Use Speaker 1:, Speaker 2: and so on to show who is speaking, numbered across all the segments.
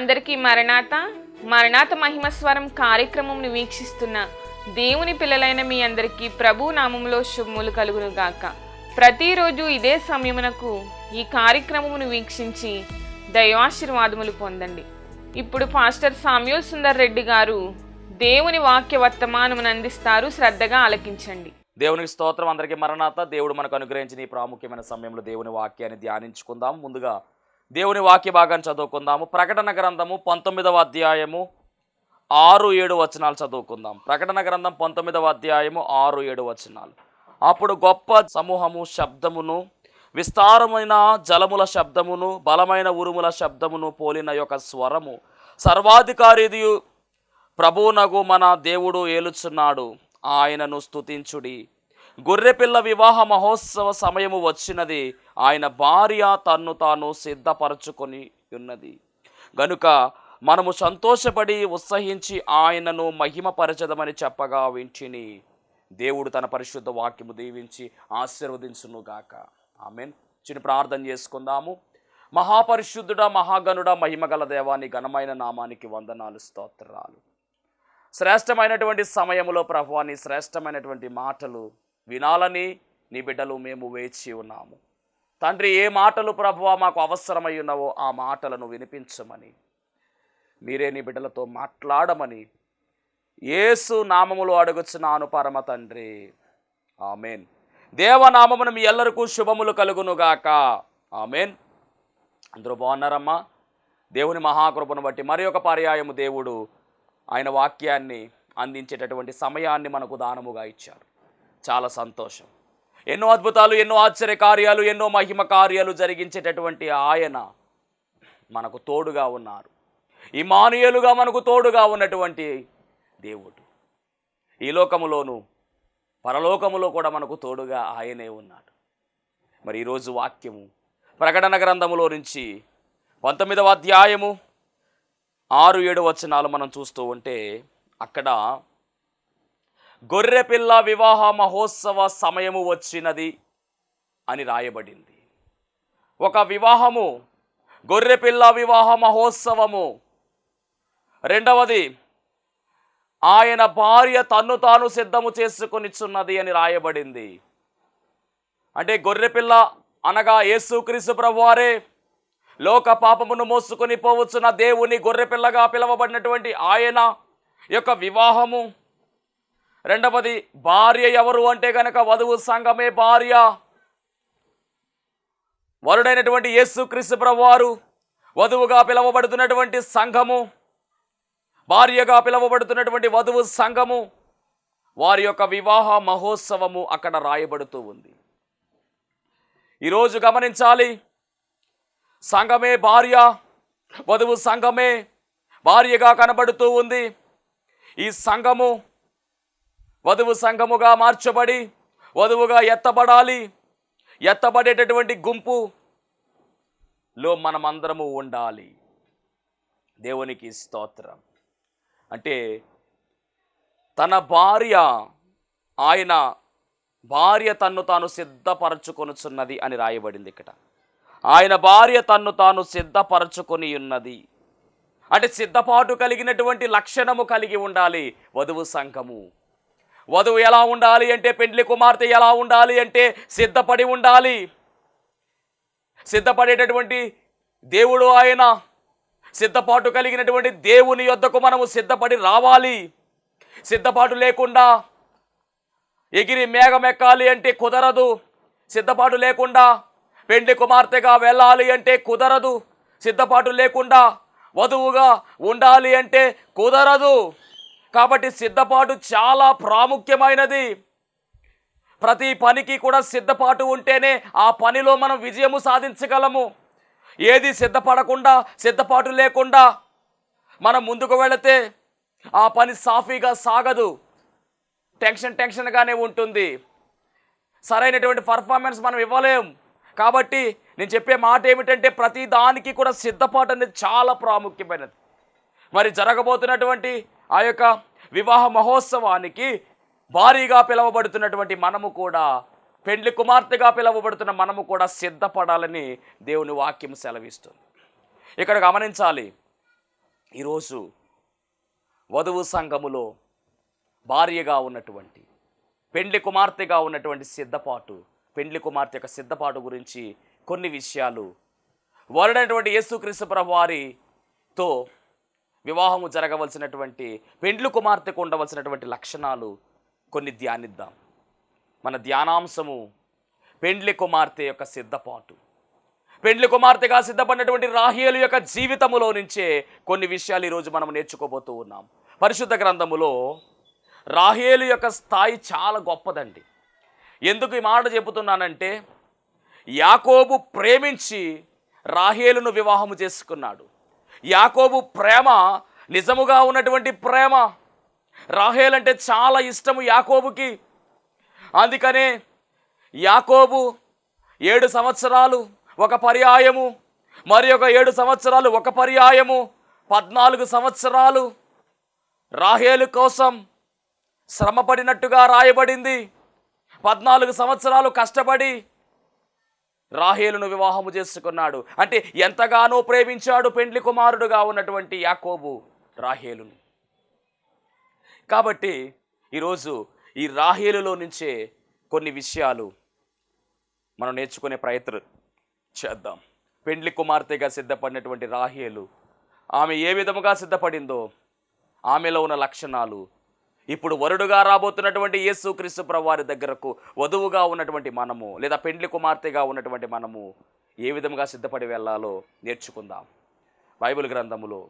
Speaker 1: అందరికీ మరణాత మహిమస్వరం కార్యక్రమంను వీక్షిస్తున్న దేవుని పిల్లలైన మీ అందరికీ ప్రభు నామములో శుభములు కలుగును గాక. ప్రతిరోజు ఇదే సమయమునకు ఈ కార్యక్రమమును వీక్షించి దైవాశీర్వాదములు పొందండి. ఇప్పుడు పాస్టర్ సామ్యూల్ సుందర్ రెడ్డి గారు దేవుని వాక్య వర్తమానమును అందిస్తారు. శ్రద్ధగా ఆలకించండి.
Speaker 2: దేవునికి స్తోత్రం. అందరికీ మరణాత. దేవుడు మనకు అనుగ్రహించిన ఈ ప్రాముఖ్యమైన సమయంలో దేవుని వాక్యాన్ని ధ్యానించుకుందాం. ముందుగా దేవుని వాక్య భాగాన్ని చదువుకుందాము. ప్రకటన గ్రంథము 19వ అధ్యాయము 6-7 వచనాలు చదువుకుందాం. ప్రకటన గ్రంథం 19వ అధ్యాయము 6-7 వచనాలు. అప్పుడు గొప్ప సమూహము శబ్దమును, విస్తారమైన జలముల శబ్దమును, బలమైన ఉరుముల శబ్దమును పోలిన యొక్క స్వరము, సర్వాధికారిదియు ప్రభువునగు మన దేవుడు ఏలుచున్నాడు, ఆయనను స్తుతించుడి. గొర్రెపిల్ల వివాహ మహోత్సవ సమయము వచ్చినది, ఆయన భార్య తన్ను తాను సిద్ధపరచుకొని ఉన్నది గనుక మనము సంతోషపడి ఉత్సహించి ఆయనను మహిమపరచదమని చెప్పగా వింటిని. దేవుడు తన పరిశుద్ధ వాక్యము దీవించి ఆశీర్వదించునుగాక. ఆమెన్. చిన్న ప్రార్థన చేసుకుందాము. మహాపరిశుద్ధుడా, మహాగణుడా, మహిమగల దేవాని ఘనమైన నామానికి వందనాలు, స్తోత్రాలు. శ్రేష్టమైనటువంటి సమయంలో ప్రభువా, నీ శ్రేష్టమైనటువంటి మాటలు వినాలని నీ బిడ్డలు మేము వేచి ఉన్నాము తండ్రి. ఏ మాటలు ప్రభువా మాకు అవసరమై ఉన్నావో ఆ మాటలను వినిపించమని, మీరే నీ బిడ్డలతో మాట్లాడమని యేసు నామములో అడుగుచున్నాను పరమ తండ్రి, ఆమెన్. దేవనామమును మీ ఎల్లరికూ శుభములు కలుగునుగాక. ఆమెన్. అందరూ బాగున్నారమ్మా? దేవుని మహాకృపను బట్టి మరి ఒక పర్యాయము దేవుడు ఆయన వాక్యాన్ని అందించేటటువంటి సమయాన్ని మనకు దానముగా ఇచ్చారు. చాలా సంతోషం. ఎన్నో అద్భుతాలు, ఎన్నో ఆశ్చర్య కార్యాలు, ఎన్నో మహిమ కార్యాలు జరిగించేటటువంటి ఆయన మనకు తోడుగా ఉన్నారు. ఇమ్మానుయేలుగా మనకు తోడుగా ఉన్నటువంటి దేవుడు ఈ లోకములోను పరలోకములో కూడా మనకు తోడుగా ఆయనే ఉన్నాడు. మరి ఈరోజు వాక్యము ప్రకటన గ్రంథములో నుంచి 19వ అధ్యాయము 6-7 వచనాలు మనం చూస్తూ ఉంటే, అక్కడ గొర్రెపిల్ల వివాహ మహోత్సవ సమయము వచ్చినది అని రాయబడింది. ఒక వివాహము, గొర్రెపిల్ల వివాహ మహోత్సవము. రెండవది, ఆయన భార్య తన్ను తాను సిద్ధము చేసుకొనిచున్నది అని రాయబడింది. అంటే గొర్రెపిల్ల అనగా యేసుక్రీస్తు ప్రభువారే, లోక పాపమును మోసుకొని పోవచ్చున్న దేవుని గొర్రెపిల్లగా పిలువబడినటువంటి ఆయన యొక్క వివాహము. రెండవది, భార్య ఎవరు అంటే కనుక వధువు సంఘమే భార్య. వరుడైనటువంటి యేసుక్రీస్తు ప్రభువారు వధువుగా పిలువబడుతున్నటువంటి సంఘము, భార్యగా పిలువబడుతున్నటువంటి వధువు సంఘము, వారి యొక్క వివాహ మహోత్సవము అక్కడ రాయబడుతూ ఉంది. ఈరోజు గమనించాలి, సంఘమే భార్య, వధువు సంఘమే భార్యగా కనబడుతూ ఉంది. ఈ సంఘము వధువు సంఘముగా మార్చబడి వధువుగా ఎత్తబడాలి. ఎత్తబడేటటువంటి గుంపులో మనమందరము ఉండాలి. దేవునికి స్తోత్రం. అంటే తన భార్య, ఆయన భార్య తన్ను తాను సిద్ధపరచుకొనుచున్నది అని రాయబడింది ఇక్కడ. ఆయన భార్య తన్ను తాను సిద్ధపరచుకొని ఉన్నది అంటే సిద్ధపాటు కలిగినటువంటి లక్షణము కలిగి ఉండాలి వధువు సంఘము. వధువు ఎలా ఉండాలి అంటే, పెండ్లి కుమార్తె ఎలా ఉండాలి అంటే సిద్ధపడి ఉండాలి. సిద్ధపడేటటువంటి దేవుడు ఆయన. సిద్ధపాటు కలిగినటువంటి దేవుని యొద్దకు మనము సిద్ధపడి రావాలి. సిద్ధపాటు లేకుండా ఎగిరి మేఘమెక్కాలి అంటే కుదరదు. సిద్ధపాటు లేకుండా పెండ్లి కుమార్తెగా వెళ్ళాలి అంటే కుదరదు. సిద్ధపాటు లేకుండా వధువుగా ఉండాలి అంటే కుదరదు. కాబట్టి సిద్ధపాటు చాలా ప్రాముఖ్యమైనది. ప్రతి పనికి కూడా సిద్ధపాటు ఉంటేనే ఆ పనిలో మనం విజయము సాధించగలము. ఏది సిద్ధపడకుండా, సిద్ధపాటు లేకుండా మనం ముందుకు వెళితే ఆ పని సాఫీగా సాగదు. టెన్షన్గానే ఉంటుంది. సరైనటువంటి పర్ఫార్మెన్స్ మనం ఇవ్వలేం. కాబట్టి నేను చెప్పే మాట ఏమిటంటే, ప్రతి దానికి కూడా సిద్ధపాటు అనేది చాలా ప్రాముఖ్యమైనది. మరి జరగబోతున్నటువంటి ఆ యొక్క వివాహ మహోత్సవానికి భారీగా పిలువబడుతున్నటువంటి మనము కూడా, పెండ్లి కుమార్తెగా పిలువబడుతున్న మనము కూడా సిద్ధపడాలని దేవుని వాక్యం సెలవిస్తుంది. ఇక్కడ గమనించాలి, ఈరోజు వధువు సంఘములో భార్యగా ఉన్నటువంటి, పెండ్లి కుమార్తెగా ఉన్నటువంటి సిద్ధపాటు, పెండ్లి కుమార్తె యొక్క సిద్ధపాటు గురించి కొన్ని విషయాలు, వరుడైనటువంటి యేసుక్రీస్తు ప్రభు వారితో వివాహము జరగవలసినటువంటి పెండ్లి కుమార్తెకు ఉండవలసినటువంటి లక్షణాలు కొన్ని ధ్యానిద్దాం. మన ధ్యానాంశము పెండ్లి కుమార్తె యొక్క సిద్ధపాటు. పెండ్లి కుమార్తెగా సిద్ధపడినటువంటి రాహేలు యొక్క జీవితములో నుంచే కొన్ని విషయాలు ఈరోజు మనం నేర్చుకోబోతూ ఉన్నాం. పరిశుద్ధ గ్రంథములో రాహేలు యొక్క స్థాయి చాలా గొప్పదండి. ఎందుకు ఈ మాట చెబుతున్నానంటే, యాకోబు ప్రేమించి రాహేలును వివాహము చేసుకున్నాడు. యాకోబు ప్రేమ నిజముగా ఉన్నటువంటి ప్రేమ. రాహేలు అంటే చాలా ఇష్టము యాకోబుకి. అందుకనే యాకోబు 7 సంవత్సరాలు ఒక పర్యాయము, మరి ఒక 7 సంవత్సరాలు ఒక పర్యాయము, 14 సంవత్సరాలు రాహేలు కోసం శ్రమపడినట్టుగా రాయబడింది. 14 సంవత్సరాలు కష్టపడి రాహేలును వివాహము చేసుకున్నాడు. అంటే ఎంతగానో ప్రేమించాడు పెండ్లి కుమారుడుగా ఉన్నటువంటి యాకోబు రాహేలును. కాబట్టి ఈరోజు ఈ రాహేలులో నుంచే కొన్ని విషయాలు మనం నేర్చుకునే ప్రయత్నం చేద్దాం. పెండ్లి కుమార్తెగా సిద్ధపడినటువంటి రాహేలు, ఆమె ఏ విధముగా సిద్ధపడిందో, ఆమెలో ఉన్న లక్షణాలు, ఇప్పుడు వరుడుగా రాబోతున్నటువంటి యేసుక్రీస్తు ప్రభు వారి దగ్గరకు వధువుగా ఉన్నటువంటి మనము, లేదా పెండ్లి కుమార్తెగా ఉన్నటువంటి మనము ఏ విధముగా సిద్ధపడి వెళ్ళాలో నేర్చుకుందాం. బైబిల్ గ్రంథములో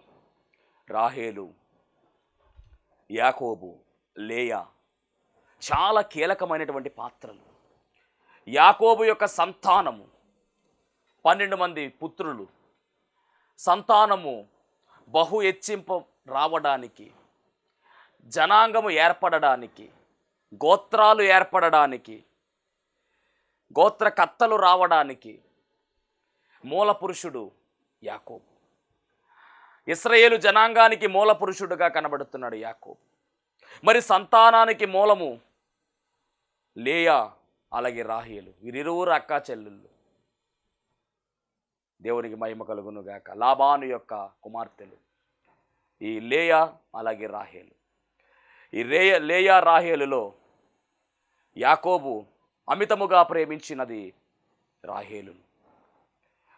Speaker 2: రాహేలు, యాకోబు, లేయా చాలా కీలకమైనటువంటి పాత్రలు. యాకోబు యొక్క సంతానము 12 మంది పుత్రులు. సంతానము బహు హెచ్చింపు రావడానికి, జనాంగము ఏర్పడడానికి, గోత్రాలు ఏర్పడడానికి, గోత్రకర్తలు రావడానికి మూల పురుషుడు యాకోబు. ఇశ్రాయేలు జనాంగానికి మూల పురుషుడుగా కనబడుతున్నాడు యాకోబు. మరి సంతానానికి మూలము లేయా, అలాగే రాహేలు. వీరిరువురు అక్కా చెల్లెళ్ళు. దేవునికి మహిమ కలుగును గాక. లాబాను యొక్క కుమార్తెలు ఈ లేయా, అలాగే రాహేలు. ఈ లేయా రాహేలులో యాకోబు అమితముగా ప్రేమించినది రాహేలును.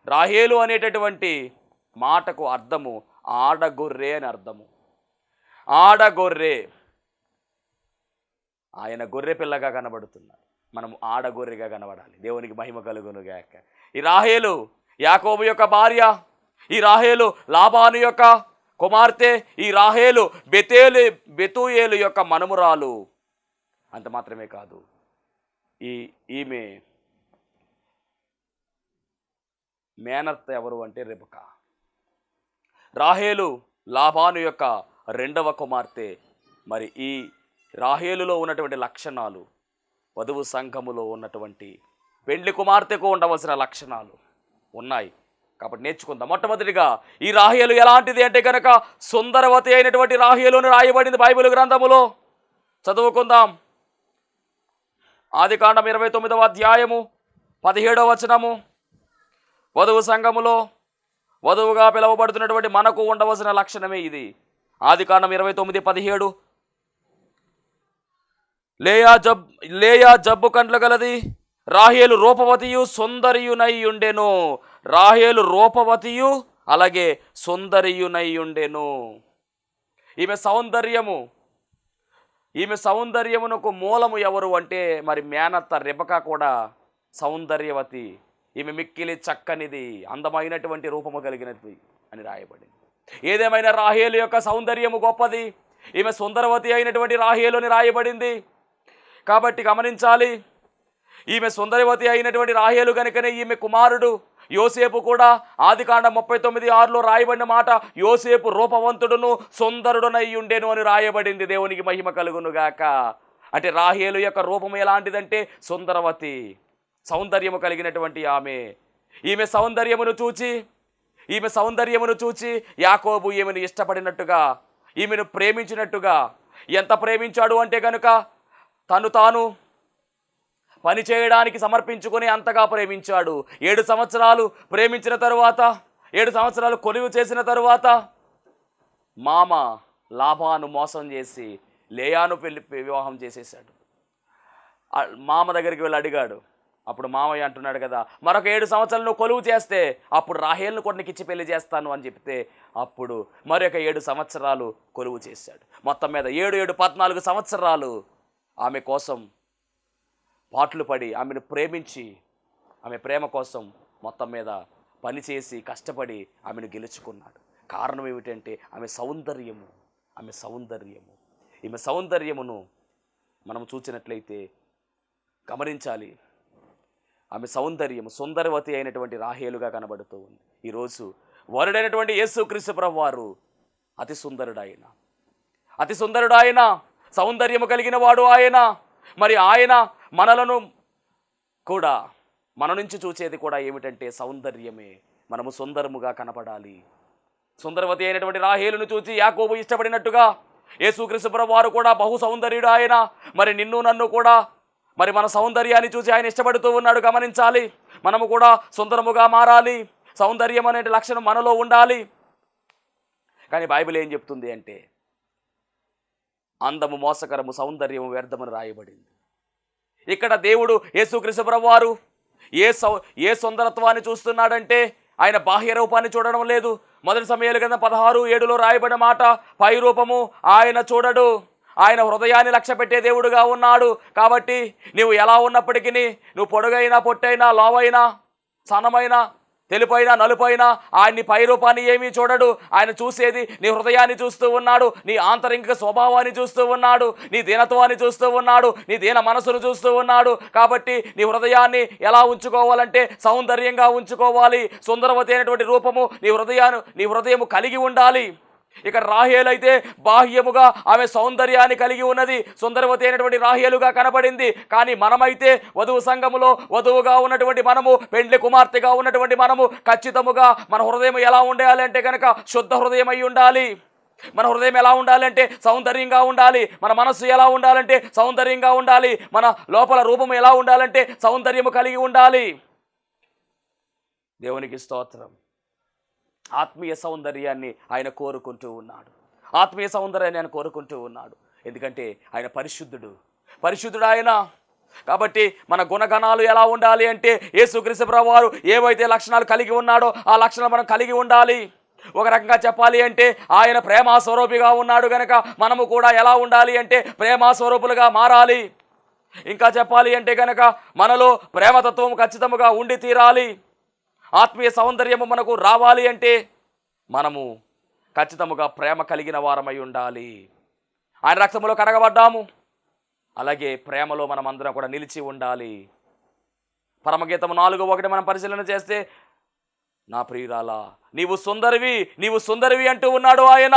Speaker 2: రాహేలు అనేటటువంటి మాటకు అర్థము ఆడగొర్రె అని అర్థము. ఆడగొర్రె, ఆయన గొర్రె పిల్లగా కనబడుతున్నాడు, మనము ఆడగొర్రెగా కనబడాలి. దేవునికి మహిమ కలుగును గాక. ఈ రాహేలు యాకోబు యొక్క భార్య, ఈ రాహేలు లాబాను యొక్క కుమార్తె, ఈ రాహేలు బెతూయేలు యొక్క మనుమరాలు. అంత మాత్రమే కాదు, ఈమె మేనత్త ఎవరు అంటే రెబెకా. రాహేలు లాబాను యొక్క 2వ కుమార్తె. మరి ఈ రాహేలులో ఉన్నటువంటి లక్షణాలు వధువు సంఘములో ఉన్నటువంటి పెండ్లి కుమార్తెకు ఉండవలసిన లక్షణాలు ఉన్నాయి. కాబట్టి నేర్చుకుందాం. మొట్టమొదటిగా ఈ రాహేలు ఎలాంటిది అంటే కనుక సుందరవతి అయినటువంటి రాహేలు అని రాయబడింది బైబిల్ గ్రంథములో. చదువుకుందాం. ఆదికాండం 29వ అధ్యాయము 17వ వచనము. వధువు సంఘములో వధువుగా పిలువబడుతున్నటువంటి మనకు ఉండవలసిన లక్షణమే ఇది. ఆదికాండం 29:17. లేయా జబ్బు కండ్లు గలది, రాహేలు రూపవతియు సుందరియునై ఉండెను. రాహేలు రూపవతియు అలాగే సుందరియునై ఉండెను. ఈమె సౌందర్యమునకు మూలము ఎవరు అంటే మరి మేనత్త రెబెకా కూడా సౌందర్యవతి. ఈమె మిక్కిలి చక్కనిది, అందమైనటువంటి రూపము కలిగినది అని రాయబడింది. ఏదేమైనా రాహేలు యొక్క సౌందర్యము గొప్పది. ఈమె సుందరవతి అయినటువంటి రాహేలు అని రాయబడింది. కాబట్టి గమనించాలి, ఈమె సుందరవతి అయినటువంటి రాహేలు కనుకనే ఈమె కుమారుడు యోసేపు కూడా ఆదికాండం 39:6లో రాయబడిన మాట, యోసేపు రూపవంతుడును సుందరుడునై ఉండెను అని రాయబడింది. దేవునికి మహిమ కలుగునుగాక. అంటే రాహేలు యొక్క రూపం ఎలాంటిదంటే సుందరవతి, సౌందర్యము కలిగినటువంటి ఈమె సౌందర్యమును చూచి యాకోబు ఈమెను ఇష్టపడినట్టుగా, ఈమెను ప్రేమించినట్టుగా. ఎంత ప్రేమించాడు అంటే కనుక తాను పని చేయడానికి సమర్పించుకొని అంతగా ప్రేమించాడు. 7 సంవత్సరాలు ప్రేమించిన తరువాత, 7 సంవత్సరాలు కొలువు చేసిన తరువాత మామ లాభాను మోసం చేసి లేయాను వివాహం చేసేసాడు. మామ దగ్గరికి వెళ్ళి అడిగాడు. అప్పుడు మామయ్య అంటున్నాడు కదా, మరొక 7 సంవత్సరాలు నువ్వు కొలువు చేస్తే అప్పుడు రాహేలును కూడా నీకు ఇచ్చి పెళ్లి చేస్తాను అని చెప్తే అప్పుడు మరొక 7 సంవత్సరాలు కొలువు చేశాడు. మొత్తం మీద 14 సంవత్సరాలు ఆమె కోసం పాటలు పడి ఆమెను ప్రేమించి ఆమె ప్రేమ కోసం మొత్తం మీద పనిచేసి కష్టపడి ఆమెను గెలుచుకున్నాడు. కారణం ఏమిటంటే ఆమె సౌందర్యము. ఈమె సౌందర్యమును మనం చూసినట్లయితే గమనించాలి. ఆమె సౌందర్యము సుందరవతి అయినటువంటి రాహేలుగా కనబడుతూ ఉంది. ఈరోజు వరుడైనటువంటి యేసుక్రీస్తు ప్రభువారు అతి సుందరుడు ఆయన, సౌందర్యము కలిగిన వాడు ఆయన. మరి ఆయన మనలను కూడా మన నుంచి చూసేది కూడా ఏమిటంటే సౌందర్యమే. మనము సుందరముగా కనపడాలి. సుందరవతి అయినటువంటి రాహేలును చూసి యాకోబు ఇష్టపడినట్టుగా యేసుక్రీస్తు ప్రభువారు కూడా బహు సౌందర్యుడు ఆయన. మరి నిన్ను నన్ను కూడా మరి మన సౌందర్యాన్ని చూసి ఆయన ఇష్టపడుతూ ఉన్నాడు. గమనించాలి. మనము కూడా సుందరముగా మారాలి. సౌందర్యం అనే లక్షణం మనలో ఉండాలి. కానీ బైబిల్ ఏం చెప్తుంది అంటే అందము మోసకరము, సౌందర్యము వ్యర్థమని రాయబడింది. ఇక్కడ దేవుడు యేసుక్రీస్తు ప్రభువారు ఏ సుందరత్వాన్ని చూస్తున్నాడంటే ఆయన బాహ్య రూపాన్ని చూడడం లేదు. మొదటి సమయాల కింద 16:7 రాయబడిన మాట, పై రూపము ఆయన చూడడు, ఆయన హృదయాన్ని లక్ష్య పెట్టే దేవుడుగా ఉన్నాడు. కాబట్టి నువ్వు ఎలా ఉన్నప్పటికీ, నువ్వు పొడుగైనా పొట్టైనా లావైనా సన్నమైనా తెలుపైనా నలుపైనా ఆయన్ని పై రూపాన్ని ఏమీ చూడడు. ఆయన చూసేది నీ హృదయాన్ని చూస్తూ ఉన్నాడు, నీ ఆంతరింగిక స్వభావాన్ని చూస్తూ ఉన్నాడు, నీ దీనత్వాన్ని చూస్తూ ఉన్నాడు, నీ దీన మనసును చూస్తూ ఉన్నాడు. కాబట్టి నీ హృదయాన్ని ఎలా ఉంచుకోవాలంటే సౌందర్యంగా ఉంచుకోవాలి. సుందరవతి అయినటువంటి రూపము నీ హృదయము కలిగి ఉండాలి. ఇక్కడ రాహేలు అయితే బాహ్యముగా ఆమె సౌందర్యాన్ని కలిగి ఉన్నది, సుందరవతి అయినటువంటి రాహేలుగా కనబడింది. కానీ మనమైతే వధువు సంఘములో వధువుగా ఉన్నటువంటి మనము, పెండ్లి కుమార్తెగా ఉన్నటువంటి మనము ఖచ్చితముగా మన హృదయం ఎలా ఉండాలి అంటే కనుక శుద్ధ హృదయం అయి ఉండాలి. మన హృదయం ఎలా ఉండాలంటే సౌందర్యంగా ఉండాలి. మన మనస్సు ఎలా ఉండాలంటే సౌందర్యంగా ఉండాలి. మన లోపల రూపము ఎలా ఉండాలంటే సౌందర్యము కలిగి ఉండాలి. దేవునికి స్తోత్రం. ఆత్మీయ సౌందర్యాన్ని ఆయన కోరుకుంటూ ఉన్నాడు. ఎందుకంటే ఆయన పరిశుద్ధుడు ఆయన. కాబట్టి మన గుణగణాలు ఎలా ఉండాలి అంటే యేసుక్రీస్తు ప్రభువారు ఏవైతే లక్షణాలు కలిగి ఉన్నాడో ఆ లక్షణాలు మనం కలిగి ఉండాలి. ఒక రకంగా చెప్పాలి అంటే ఆయన ప్రేమ స్వరూపిగా ఉన్నాడు కనుక మనము కూడా ఎలా ఉండాలి అంటే ప్రేమ స్వరూపులుగా మారాలి. ఇంకా చెప్పాలి అంటే కనుక మనలో ప్రేమతత్వం ఖచ్చితంగా ఉండి తీరాలి. ఆత్మీయ సౌందర్యము మనకు రావాలి అంటే మనము ఖచ్చితముగా ప్రేమ కలిగిన వారమై ఉండాలి. ఆయన రక్తములో కడగబడ్డాము, అలాగే ప్రేమలో మనం అందరం కూడా నిలిచి ఉండాలి. పరమగీతము 4:1 మనం పరిశీలన చేస్తే, నా ప్రియురాలా నీవు సుందరివి అంటూ ఉన్నాడు ఆయన.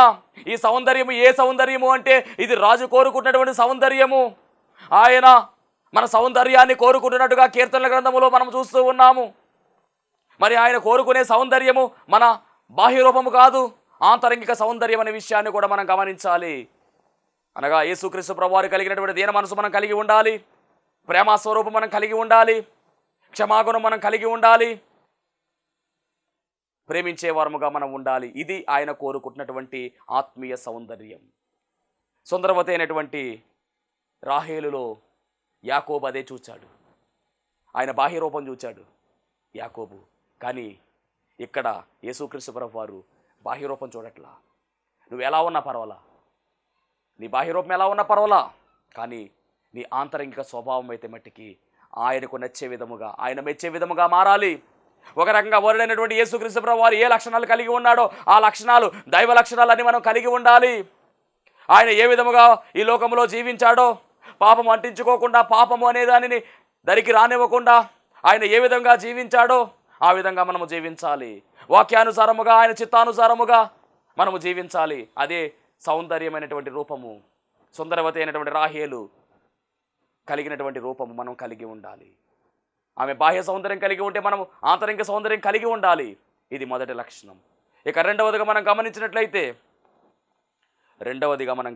Speaker 2: ఈ సౌందర్యము ఏ సౌందర్యము అంటే ఇది రాజు కోరుకున్నటువంటి సౌందర్యము. ఆయన మన సౌందర్యాన్ని కోరుకుంటున్నట్టుగా కీర్తనల గ్రంథములో మనం చూస్తూ ఉన్నాము. మరి ఆయన కోరుకునే సౌందర్యము మన బాహ్య రూపము కాదు, ఆంతరంగిక సౌందర్యం అనే విషయాన్ని కూడా మనం గమనించాలి. అనగా యేసుక్రీస్తు ప్రభువారు కలిగినటువంటి దీన మనసు మనం కలిగి ఉండాలి, ప్రేమ స్వరూపం మనం కలిగి ఉండాలి, క్షమాగుణం మనం కలిగి ఉండాలి, ప్రేమించే వారముగా మనం ఉండాలి. ఇది ఆయన కోరుకుంటున్నటువంటి ఆత్మీయ సౌందర్యం. సుందరవతి అయినటువంటి రాహేలులో యాకోబు అదే చూచాడు. ఆయన బాహ్య రూపం చూచాడు యాకోబు. కానీ ఇక్కడ యేసుక్రీస్తు ప్రభువారు బాహ్య రూపం చూడట్లా. నువ్వు ఎలా ఉన్నా పర్వాలా, నీ బాహ్య రూపం ఎలా ఉన్నా పర్వాలా, కానీ నీ ఆంతరంగిక స్వభావం అయితే మట్టికి ఆయనకు నచ్చే విధముగా, ఆయన మెచ్చే విధముగా మారాలి. ఒక రకంగా వరుడైనటువంటి యేసుక్రీస్తు ప్రభువారు ఏ లక్షణాలు కలిగి ఉన్నాడో ఆ లక్షణాలు, దైవ లక్షణాలన్నీ మనం కలిగి ఉండాలి. ఆయన ఏ విధముగా ఈ లోకంలో జీవించాడో, పాపం అంటించుకోకుండా, పాపము అనే దానిని దరికి రానివ్వకుండా ఆయన ఏ విధంగా జీవించాడో ఆ విధంగా మనము జీవించాలి. వాక్యానుసారముగా, ఆయన చిత్తానుసారముగా మనము జీవించాలి. అదే సౌందర్యమైనటువంటి రూపము. సుందరవతి అయినటువంటి రాహేలు కలిగినటువంటి రూపము మనం కలిగి ఉండాలి. ఆమె బాహ్య సౌందర్యం కలిగి ఉంటే మనము ఆంతరిక సౌందర్యం కలిగి ఉండాలి. ఇది మొదటి లక్షణం. ఇక రెండవదిగా మనం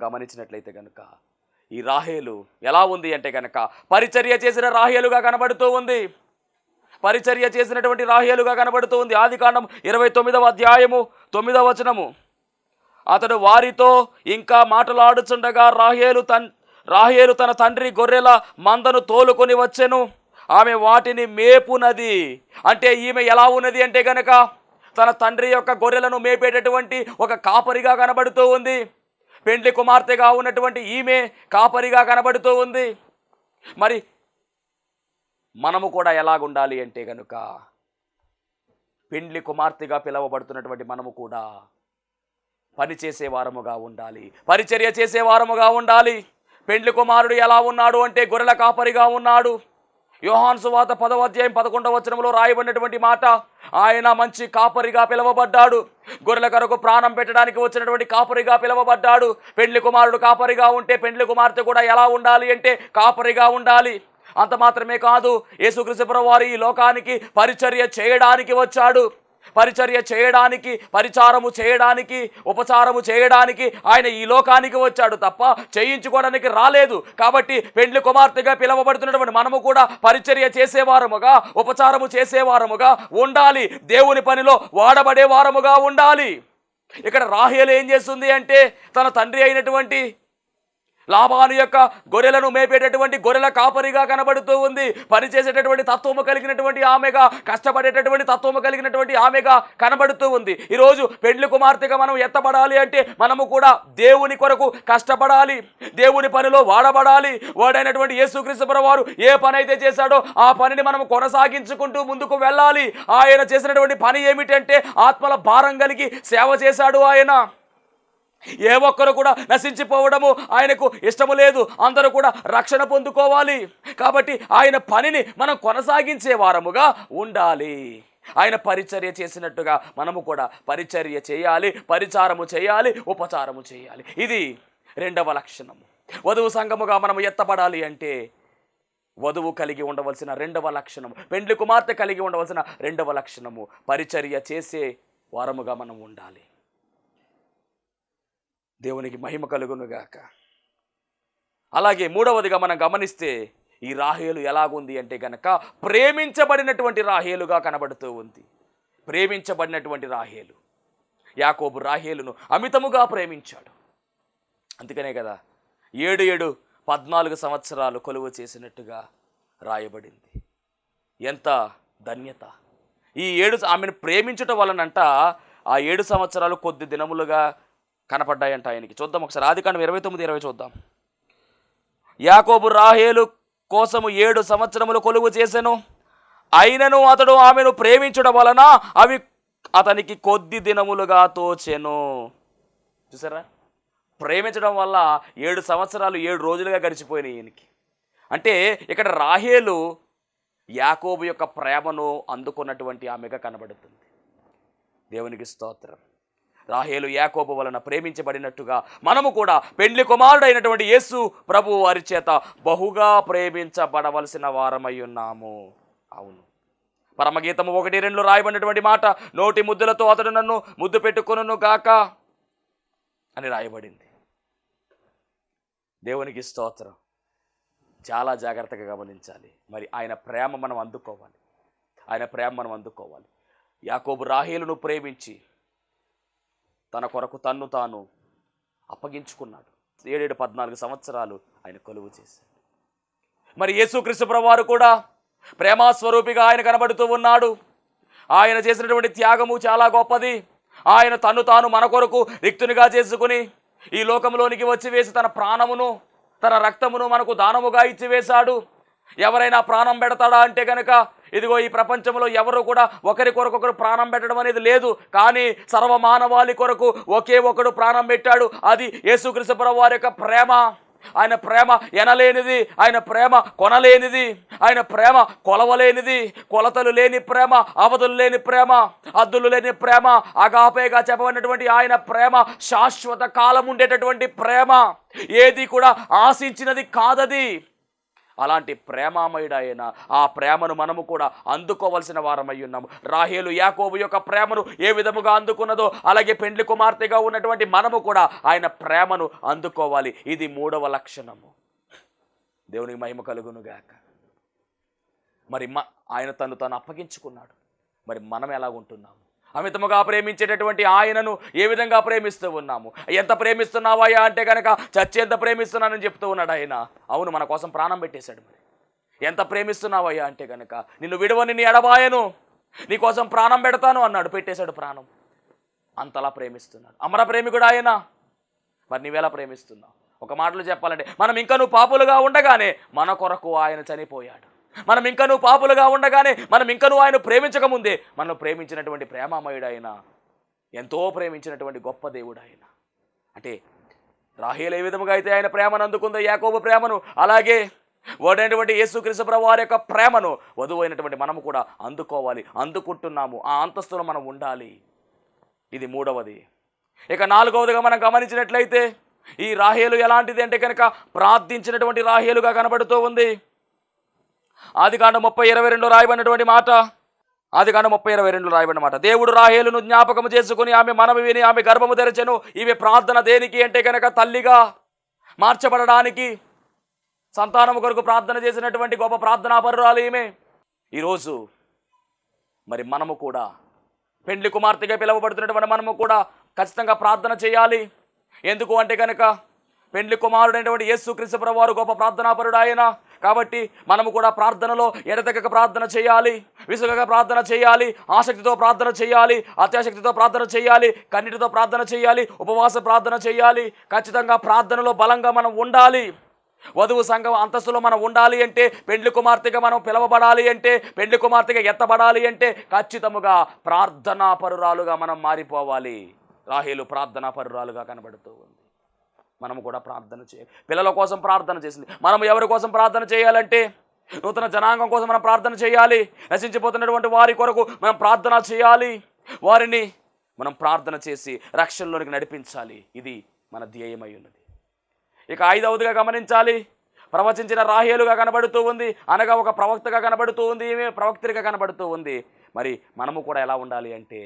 Speaker 2: గమనించినట్లయితే కనుక ఈ రాహేలు ఎలా ఉంది అంటే కనుక పరిచర్య చేసిన రాహేలుగా కనబడుతూ ఉంది. పరిచర్య చేసినటువంటి రాహేలుగా కనబడుతూ ఉంది. ఆదికాండం 29వ అధ్యాయము 9వ వచనము. అతడు వారితో ఇంకా మాట్లాడుచుండగా రాహేలు తన తండ్రి గొర్రెల మందను తోలుకొని వచ్చెను. ఆమె వాటిని మేపునది. అంటే ఈమె ఎలా ఉన్నది అంటే గనక తన తండ్రి యొక్క గొర్రెలను మేపేటటువంటి ఒక కాపరిగా కనబడుతూ ఉంది. పెండ్లి కుమార్తెగా ఉన్నటువంటి ఈమె కాపరిగా కనబడుతూ ఉంది. మరి మనము కూడా ఎలాగుండాలి అంటే గనుక పెండ్లి కుమార్తెగా పిలువబడుతున్నటువంటి మనము కూడా పని చేసేవారముగా ఉండాలి, పరిచర్య చేసేవారముగా ఉండాలి. పెండ్లి కుమారుడు ఎలా ఉన్నాడు అంటే గొర్రెల కాపరిగా ఉన్నాడు. యోహాను సువార్త 10వ అధ్యాయం 11వ వచనంలో రాయబడినటువంటి మాట, ఆయన మంచి కాపరిగా పిలువబడ్డాడు. గొర్రెల కొరకు ప్రాణం పెట్టడానికి వచ్చినటువంటి కాపరిగా పిలువబడ్డాడు. పెండ్లి కుమారుడు కాపరిగా ఉంటే పెండ్లి కుమార్తె కూడా ఎలా ఉండాలి అంటే కాపరిగా ఉండాలి. అంత మాత్రమే కాదు, యేసుక్రీస్తు ప్రభువారు ఈ లోకానికి పరిచర్య చేయడానికి వచ్చాడు. పరిచర్య చేయడానికి, పరిచారము చేయడానికి, ఉపచారము చేయడానికి ఆయన ఈ లోకానికి వచ్చాడు తప్ప చేయించుకోవడానికి రాలేదు. కాబట్టి పెండ్లి కుమార్తెగా పిలువబడుతున్నటువంటి మనము కూడా పరిచర్య చేసేవారముగా, ఉపచారము చేసేవారముగా ఉండాలి. దేవుని పనిలో వాడబడే వారముగా ఉండాలి. ఇక్కడ రాహేలు ఏం చేస్తుంది అంటే తన తండ్రి అయినటువంటి లాబాను యొక్క గొర్రెలను మేపేటటువంటి గొర్రెల కాపరిగా కనబడుతూ ఉంది. పనిచేసేటటువంటి తత్వము కలిగినటువంటి ఆమెగా, కష్టపడేటటువంటి తత్వము కలిగినటువంటి ఆమెగా కనబడుతూ ఉంది. ఈరోజు పెండ్లి కుమార్తెగా మనం ఎత్తబడాలి అంటే మనము కూడా దేవుని కొరకు కష్టపడాలి, దేవుని పనిలో వాడబడాలి. వాడైనటువంటి యేసుక్రీస్తు ప్రభువారు ఏ పని అయితే చేశాడో ఆ పనిని మనం కొనసాగించుకుంటూ ముందుకు వెళ్ళాలి. ఆయన చేసినటువంటి పని ఏమిటంటే ఆత్మల భారం కలిగి సేవ చేశాడు. ఆయన ఏ ఒక్కరు కూడా నశించిపోవడము ఆయనకు ఇష్టము లేదు. అందరూ కూడా రక్షణ పొందుకోవాలి. కాబట్టి ఆయన పనిని మనం కొనసాగించే వారముగా ఉండాలి. ఆయన పరిచర్య చేసినట్టుగా మనము కూడా పరిచర్య చేయాలి, పరిచారము చేయాలి, ఉపచారము చేయాలి. ఇది రెండవ లక్షణము. వధువు సంఘముగా మనము ఎత్తబడాలి అంటే వధువు కలిగి ఉండవలసిన రెండవ లక్షణము, పెండ్లి కుమార్తె కలిగి ఉండవలసిన రెండవ లక్షణము పరిచర్య చేసే వారముగా మనం ఉండాలి. దేవునికి మహిమ కలుగునుగాక. అలాగే మూడవదిగా మనం గమనిస్తే ఈ రాహేలు ఎలాగుంది అంటే గనక ప్రేమించబడినటువంటి రాహేలుగా కనబడుతూ ఉంది. ప్రేమించబడినటువంటి రాహేలు. యాకోబు రాహేలును అమితముగా ప్రేమించాడు. అందుకనే కదా 14 సంవత్సరాలు కొలువు చేసినట్టుగా రాయబడింది. ఎంత ధన్యత! ఈ 7 ఆమెను ప్రేమించటం వలనంట ఆ 7 సంవత్సరాలు కొద్ది దినములుగా కనపడ్డాయంట ఆయనకి. చూద్దాం ఒకసారి ఆదికాండం 29:20 చూద్దాం. యాకోబు రాహేలు కోసము 7 సంవత్సరములు కొలువు చేసెను. అయినను అతడు ఆమెను ప్రేమించడం వలన అవి అతనికి కొద్ది దినములుగా తోచెను. చూసారా, ప్రేమించడం వల్ల 7 సంవత్సరాలు 7 రోజులుగా గడిచిపోయినాయి ఈయనకి. అంటే ఇక్కడ రాహేలు యాకోబు యొక్క ప్రేమను అందుకున్నటువంటి ఆమెగా కనబడుతుంది. దేవునికి స్తోత్రం. రాహేలు యాకోబు వలన ప్రేమించబడినట్టుగా మనము కూడా పెండ్లి కుమారుడైనటువంటి యేసు ప్రభు వారి చేత బహుగా ప్రేమించబడవలసిన వారమై ఉన్నాము. అవును, పరమగీతము 1:2 రాయబడినటువంటి మాట, నోటి ముద్దులతో అతడు నన్ను ముద్దు పెట్టుకొనును గాక అని రాయబడింది. దేవునికి స్తోత్రం. చాలా జాగ్రత్తగా గమనించాలి. మరి ఆయన ప్రేమ మనం అందుకోవాలి. ఆయన ప్రేమ మనం అందుకోవాలి. యాకోబు రాహేలును ప్రేమించి తన కొరకు తన్ను తాను అప్పగించుకున్నాడు. 14 సంవత్సరాలు ఆయన కొలువు చేశాడు. మరి యేసుక్రీస్తు ప్రభువారు కూడా ప్రేమస్వరూపిగా ఆయన కనబడుతూ ఉన్నాడు. ఆయన చేసినటువంటి త్యాగము చాలా గొప్పది. ఆయన తన్ను తాను మన కొరకు రిక్తునిగా చేసుకుని ఈ లోకంలోనికి వచ్చి వేసి తన ప్రాణమును, తన రక్తమును మనకు దానముగా ఇచ్చివేశాడు. ఎవరైనా ప్రాణం పెడతాడా అంటే కనుక ఇదిగో ఈ ప్రపంచంలో ఎవరు కూడా ఒకరి కొరకొకరు ప్రాణం పెట్టడం అనేది లేదు. కానీ సర్వమానవాళి కొరకు ఒకే ఒకడు ప్రాణం పెట్టాడు. అది యేసుక్రీస్తు ప్రభువారి యొక్క ప్రేమ. ఆయన ప్రేమ ఎనలేనిది, ఆయన ప్రేమ కొనలేనిది, ఆయన ప్రేమ కొలవలేనిది. కొలతలు లేని ప్రేమ, అవధులు లేని ప్రేమ, హద్దులు లేని ప్రేమ, అగాపేగా చెప్పబడినటువంటి ఆయన ప్రేమ శాశ్వత కాలం ఉండేటటువంటి ప్రేమ. ఏది కూడా ఆశించినది కాదది. అలాంటి ప్రేమామయుడైన ఆ ప్రేమను మనము కూడా అందుకోవలసిన వారమై ఉన్నాము. రాహేలు యాకోబు యొక్క ప్రేమను ఏ విధముగా అందుకున్నదో అలాగే పెండ్లి కుమార్తెగా ఉన్నటువంటి మనము కూడా ఆయన ప్రేమను అందుకోవాలి. ఇది 3వ లక్షణము. దేవునికి మహిమ కలుగునుగాక. మరి ఆయన తను అప్పగించుకున్నాడు. మరి మనం ఎలాగుంటున్నాము? అమితముగా ప్రేమించేటటువంటి ఆయనను ఏ విధంగా ప్రేమిస్తూ ఉన్నాము? ఎంత ప్రేమిస్తున్నావయ్యా అంటే కనుక చచ్చేంత ప్రేమిస్తున్నానని చెప్తూ ఉన్నాడు ఆయన. అవును, మన కోసం ప్రాణం పెట్టేశాడు. మరి ఎంత ప్రేమిస్తున్నావయ్యా అంటే కనుక నిన్ను విడవని నీ ఎడబాయను, నీ కోసం ప్రాణం పెడతాను అన్నాడు. పెట్టేశాడు ప్రాణం. అంతలా ప్రేమిస్తున్నాడు. అమర ప్రేమికుడు ఆయన. మరి నీవెలా ప్రేమిస్తున్నావు? ఒక మాటలో చెప్పాలంటే మనం ఇంకా నువ్వు పాపులుగా ఉండగానే మన కొరకు ఆయన చనిపోయాడు. మనం ఇంకా నువ్వు పాపులుగా ఉండగానే, మనం ఇంకా నువ్వు ఆయన ప్రేమించకముందే మనం ప్రేమించినటువంటి ప్రేమామయుడు ఆయన. ఎంతో ప్రేమించినటువంటి గొప్ప దేవుడు ఆయన. అంటే రాహేలు ఏ విధముగా అయితే ఆయన ప్రేమను అందుకుందో, యాకోబు ప్రేమను, అలాగే వాడైనటువంటి యేసుక్రీస్తు ప్రభువు వారి యొక్క ప్రేమను వధువు అయినటువంటి మనము కూడా అందుకోవాలి. అందుకుంటున్నాము. ఆ అంతస్తులో మనం ఉండాలి. ఇది మూడవది. ఇక నాలుగవదిగా మనం గమనించినట్లయితే ఈ రాహేలు ఎలాంటిది అంటే కనుక ప్రార్థించినటువంటి రాహేలుగా కనబడుతూ ఉంది. ఆదికాండం 30:22 రాయబడినటువంటి మాట. ఆదికాండం 30:22 రాయబడిన మాట. దేవుడు రాహేలును జ్ఞాపకము చేసుకుని ఆమె మనవి విని ఆమె గర్భము తెరచెను. ఈమె ప్రార్థన దేనికి అంటే కనుక తల్లిగా మార్చబడడానికి, సంతానము కొరకు ప్రార్థన చేసినటువంటి గొప్ప ప్రార్థనాపరురాలు ఈమె. ఈరోజు మరి మనము కూడా పెండ్లి కుమార్తెగా పిలువబడుతున్నటువంటి మనము కూడా ఖచ్చితంగా ప్రార్థన చేయాలి. ఎందుకు అంటే కనుక పెండ్లి కుమారుడైనటువంటి యేసుక్రీస్తు ప్రభువు వారు గొప్ప ప్రార్థనాపరుడు ఆయన. కాబట్టి మనము కూడా ప్రార్థనలో ఎడతెగక ప్రార్థన చేయాలి, విసుగగా ప్రార్థన చేయాలి, ఆసక్తితో ప్రార్థన చేయాలి, అత్యాసక్తితో ప్రార్థన చేయాలి, కన్నీటితో ప్రార్థన చేయాలి, ఉపవాస ప్రార్థన చేయాలి. ఖచ్చితంగా ప్రార్థనలో బలంగా మనం ఉండాలి. వధువు సంఘం అంతస్తులో మనం ఉండాలి అంటే, పెండ్లి కుమార్తెగా మనం పిలవబడాలి అంటే, పెండ్లి కుమార్తెగా ఎత్తబడాలి అంటే ఖచ్చితముగా ప్రార్థనా పరురాలుగా మనం మారిపోవాలి. రాహేలు ప్రార్థనా పరురాలుగా కనబడుతూ ఉంది. మనము కూడా ప్రార్థన చేయాలి. పిల్లల కోసం ప్రార్థన చేసింది. మనం ఎవరి కోసం ప్రార్థన చేయాలంటే నూతన జనాంగం కోసం మనం ప్రార్థన చేయాలి. నశించిపోతున్నటువంటి వారి కొరకు మనం ప్రార్థన చేయాలి. వారిని మనం ప్రార్థన చేసి రక్షణలోనికి నడిపించాలి. ఇది మన ధ్యేయమై ఉన్నది. ఇక ఐదవదిగా గమనించాలి, ప్రవచించిన రాహేలుగా కనబడుతూ ఉంది. అనగా ఒక ప్రవక్తగా కనబడుతూ ఉంది. ఈమె ప్రవక్తగా కనబడుతూ ఉంది. మరి మనము కూడా ఎలా ఉండాలి అంటే,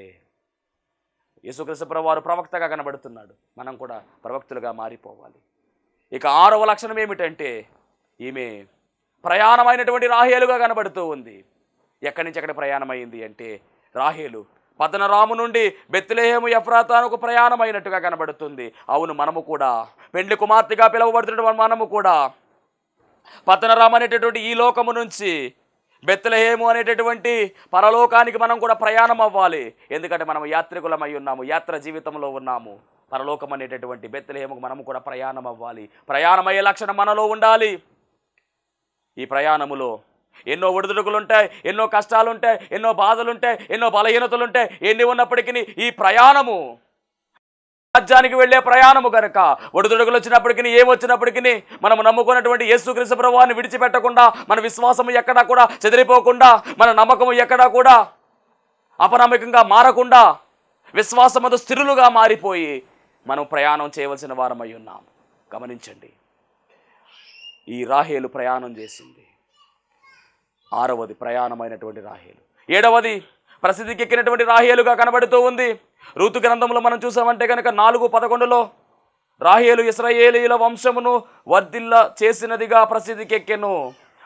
Speaker 2: యేసుక్రీస్తు ప్రభువు వారు ప్రవక్తగా కనబడుతున్నాడు. మనం కూడా ప్రవక్తులుగా మారిపోవాలి. ఇక ఆరవ లక్షణం ఏమిటంటే, ఈమె ప్రయాణమైనటువంటి రాహేలుగా కనబడుతూ ఉంది. ఎక్కడి నుంచి ఎక్కడ ప్రయాణమైంది అంటే, రాహేలు పద్దనరాము నుండి బెత్లెహేము ఎఫ్రాతానుకు ప్రయాణమైనట్టుగా కనబడుతుంది. అవును, మనము కూడా పెండ్లి కుమార్తెగా పిలువబడుతున్న మనము కూడా పద్దనరాము అనేటటువంటి ఈ లోకము నుంచి బెత్లెహేము అనేటటువంటి పరలోకానికి మనం కూడా ప్రయాణం అవ్వాలి. ఎందుకంటే మనం యాత్రికులమై ఉన్నాము, యాత్ర జీవితంలో ఉన్నాము. పరలోకం అనేటటువంటి బెత్లెహేముకు మనము కూడా ప్రయాణం అవ్వాలి. ప్రయాణమయ్యే లక్షణం మనలో ఉండాలి. ఈ ప్రయాణములో ఎన్నో ఒడిదుడుకులుంటాయి, ఎన్నో కష్టాలుంటాయి, ఎన్నో బాధలుంటాయి, ఎన్నో బలహీనతలుంటాయి. ఎన్ని ఉన్నప్పటికీ ఈ ప్రయాణము రాజ్యానికి వెళ్ళే ప్రయాణము కనుక ఒడిదుడుకులు వచ్చినప్పటికీ, ఏమొచ్చినప్పటికీ మనము నమ్ముకున్నటువంటి యేసుక్రీస్తు ప్రభువుని విడిచిపెట్టకుండా, మన విశ్వాసము ఎక్కడా కూడా చెదిరిపోకుండా, మన నమ్మకము ఎక్కడా కూడా అపనమ్మకంగా మారకుండా, విశ్వాసముతో స్థిరులుగా మారిపోయి మనం ప్రయాణం చేయవలసిన వారమై ఉన్నాము. గమనించండి, ఈ రాహేలు ప్రయాణం చేసింది. ఆరవది ప్రయాణమైనటువంటి రాహేలు. ఏడవది ప్రసిద్ధికి ఎక్కినటువంటి రాహేలుగా కనబడుతూ ఉంది. ఋతు గ్రంథంలో మనం చూసామంటే కనుక 4:11 రాహేలు ఇశ్రాయేలీయుల వంశమును వర్ధిల్ల చేసినదిగా ప్రసిద్ధికి ఎక్కెను.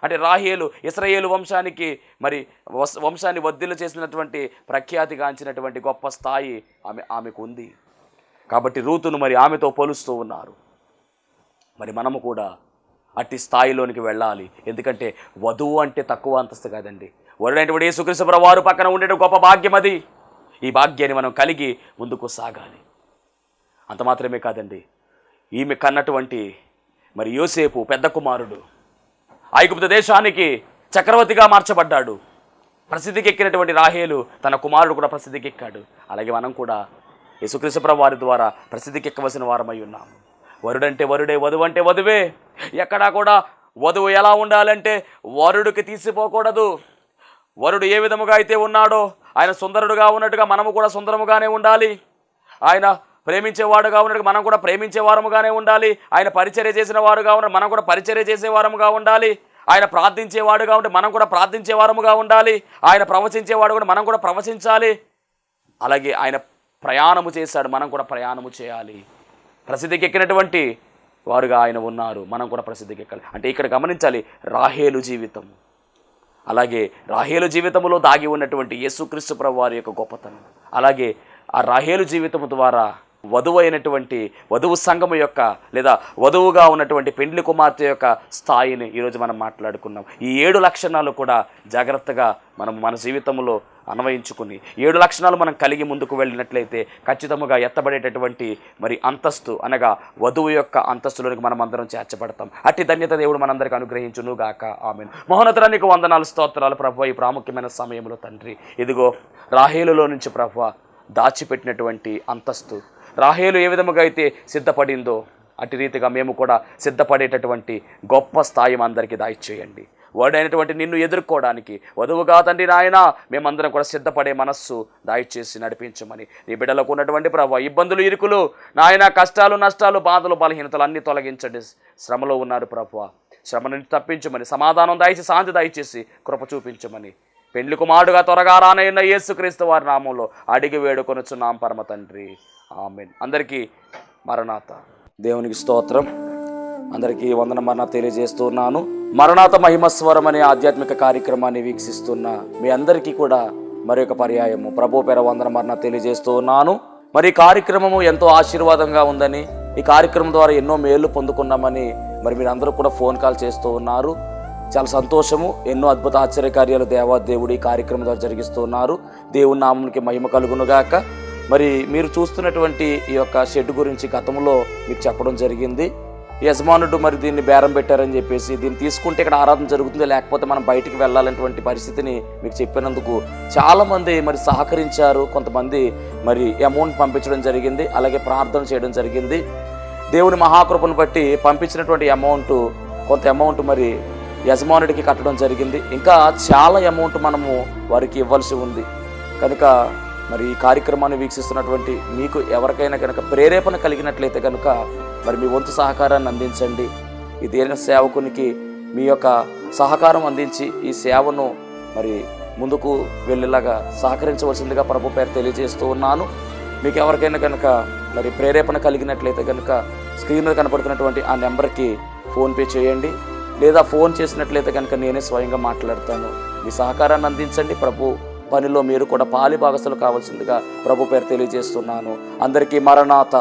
Speaker 2: అంటే రాహేలు ఇశ్రాయేలు వంశానికి మరి వంశాన్ని వర్ధిల్ల చేసినటువంటి ప్రఖ్యాతిగాంచినటువంటి గొప్ప స్థాయి ఆమెకు ఉంది. కాబట్టి రూతును మరి ఆమెతో పోలుస్తూ ఉన్నారు. మరి మనము కూడా అట్టి స్థాయిలోనికి వెళ్ళాలి. ఎందుకంటే వధువు అంటే తక్కువ అంతస్తు కాదండి. వరుడైనటువంటి యేసుక్రీస్తు ప్రభువు వారు పక్కన ఉండే గొప్ప భాగ్యం అది. ఈ భాగ్యాన్ని మనం కలిగి ముందుకు సాగాలి. అంత మాత్రమే కాదండి, ఈమె కన్నటువంటి మరి యోసేపు పెద్ద కుమారుడు ఐగుప్తు దేశానికి చక్రవర్తిగా మార్చబడ్డాడు. ప్రసిద్ధికి ఎక్కినటువంటి రాహేలు తన కుమారుడు కూడా ప్రసిద్ధికి ఎక్కాడు. అలాగే మనం కూడా యేసుక్రీస్తు ప్రభువు వారి ద్వారా ప్రసిద్ధికి ఎక్కవలసిన వారమై ఉన్నాము. వరుడంటే వరుడే, వధువు అంటే వధువే. ఎక్కడా కూడా వధువు ఎలా ఉండాలంటే వరుడికి తీసిపోకూడదు. వరుడు ఏ విధముగా అయితే ఉన్నాడో, ఆయన సుందరుడుగా ఉన్నట్టుగా మనము కూడా సుందరముగానే ఉండాలి. ఆయన ప్రేమించేవాడుగా ఉన్నట్టుగా మనం కూడా ప్రేమించేవారముగానే ఉండాలి. ఆయన పరిచర్య చేసిన వారుగా ఉన్న మనం కూడా పరిచర్య చేసేవారముగా ఉండాలి. ఆయన ప్రార్థించేవాడుగా ఉంటే మనం కూడా ప్రార్థించేవారముగా ఉండాలి. ఆయన ప్రవచించేవాడు కూడా మనం కూడా ప్రవచించాలి. అలాగే ఆయన ప్రయాణము చేశాడు, మనం కూడా ప్రయాణము చేయాలి. ప్రసిద్ధికి ఎక్కినటువంటి వారుగా ఆయన ఉన్నారు, మనం కూడా ప్రసిద్ధికి ఎక్కాలి. అంటే ఇక్కడ గమనించాలి, రాహేలు జీవితం అలాగే రాహేలు జీవితంలో దాగి ఉన్నటువంటి యేసుక్రీస్తు ప్రభు వారి యొక్క గొప్పతనం, అలాగే ఆ రాహేలు జీవితము ద్వారా వధువు అయినటువంటి వధువు సంఘము యొక్క లేదా వధువుగా ఉన్నటువంటి పెండ్లి కుమార్తె యొక్క స్థాయిని ఈరోజు మనం మాట్లాడుకున్నాం. ఈ 7 లక్షణాలు కూడా జాగ్రత్తగా మనం మన జీవితంలో అన్వయించుకుని 7 లక్షణాలు మనం కలిగి ముందుకు వెళ్ళినట్లయితే ఖచ్చితంగా ఎత్తబడేటటువంటి మరి అంతస్తు అనగా వధువు యొక్క అంతస్తులోనికి మనం అందరం చేర్చబడతాం. అట్టి ధన్యత దేవుడు మనందరికీ అనుగ్రహించును గాక. ఆమేన్. మహోన్నతుడా నీకు వందనాలు, స్తోత్రాలు ప్రభువా. ఈ ప్రాముఖ్యమైన సమయంలో తండ్రి, ఇదిగో రాహేలులో నుంచి ప్రభువా దాచిపెట్టినటువంటి అంతస్తు, రాహేలు ఏ విధముగా అయితే సిద్ధపడిందో అటు రీతిగా మేము కూడా సిద్ధపడేటటువంటి గొప్ప స్థాయి అందరికీ దయచేయండి. వాడైనటువంటి నిన్ను ఎదుర్కోవడానికి వధువుగా తండ్రి నాయన మేమందరం కూడా సిద్ధపడే మనస్సు దయచేసి నడిపించమని, నీ బిడ్డలకు ఉన్నటువంటి ప్రభావ ఇబ్బందులు, ఇరుకులు నాయన, కష్టాలు, నష్టాలు, బాధలు, బలహీనతలు అన్నీ తొలగించండి. శ్రమలో ఉన్నారు ప్రభావ, శ్రమ నుంచి తప్పించమని, సమాధానం దయచేసి, శాంతి దయచేసి, కృప చూపించమని పెండ్లి కుమారుడుగా త్వరగా రానయ్యున్న యేసుక్రీస్తు వారి నామంలో అడిగి వేడుకొనుచున్నాం పరమ తండ్రి. ఆమేన్. అందరికీ మరణాత. దేవునికి స్తోత్రం. అందరికీ వందన మరణాత తెలియజేస్తున్నాను. మరణాత మహిమస్వరం అనే ఆధ్యాత్మిక కార్యక్రమాన్ని వీక్షిస్తున్న మీ అందరికీ కూడా మరొక పర్యాయము ప్రభు పేర వందన మరణాత తెలియజేస్తూ ఉన్నాను. మరి ఈ కార్యక్రమము ఎంతో ఆశీర్వాదంగా ఉందని, ఈ కార్యక్రమం ద్వారా ఎన్నో మేలు పొందుకున్నామని మరి మీరు అందరూ కూడా ఫోన్ కాల్ చేస్తూ ఉన్నారు. చాలా సంతోషము. ఎన్నో అద్భుత ఆశ్చర్యకార్యాలు దేవాదేవుడు ఈ కార్యక్రమం ద్వారా జరిగిస్తూ ఉన్నారు. దేవుని నామమునికి మహిమ కలుగునుగాక. మరి మీరు చూస్తున్నటువంటి ఈ యొక్క షెడ్ గురించి గతంలో మీకు చెప్పడం జరిగింది. యజమానుడు మరి దీన్ని బేరం పెట్టారని చెప్పేసి, దీన్ని తీసుకుంటే ఇక్కడ ఆరాధన జరుగుతుంది, లేకపోతే మనం బయటికి వెళ్ళాలనేటువంటి పరిస్థితిని మీకు చెప్పినందుకు చాలామంది మరి సహకరించారు. కొంతమంది మరి అమౌంట్ పంపించడం జరిగింది, అలాగే ప్రార్థన చేయడం జరిగింది. దేవుని మహాకృపను బట్టి పంపించినటువంటి కొంత అమౌంట్ మరి యజమానుడికి కట్టడం జరిగింది. ఇంకా చాలా అమౌంట్ మనము వారికి ఇవ్వాల్సి ఉంది. కనుక మరి ఈ కార్యక్రమాన్ని వీక్షిస్తున్నటువంటి మీకు ఎవరికైనా కనుక ప్రేరేపణ కలిగినట్లయితే కనుక మరి మీ వంతు సహకారాన్ని అందించండి. ఈ దేన సేవకునికి మీ యొక్క సహకారం అందించి ఈ సేవను మరి ముందుకు వెళ్ళేలాగా సహకరించవలసిందిగా ప్రభు పేరు తెలియజేస్తూ ఉన్నాను. మీకు ఎవరికైనా కనుక మరి ప్రేరేపణ కలిగినట్లయితే కనుక స్క్రీన్ మీద కనపడుతున్నటువంటి ఆ నెంబర్కి ఫోన్పే చేయండి, లేదా ఫోన్ చేసినట్లయితే కనుక నేనే స్వయంగా మాట్లాడతాను. మీ సహకారాన్ని అందించండి. ప్రభు పనిలో మీరు కూడా పాలి భాగస్తులు కావాల్సిందిగా ప్రభు పేరు తెలియజేస్తున్నాను. అందరికీ మరణాత.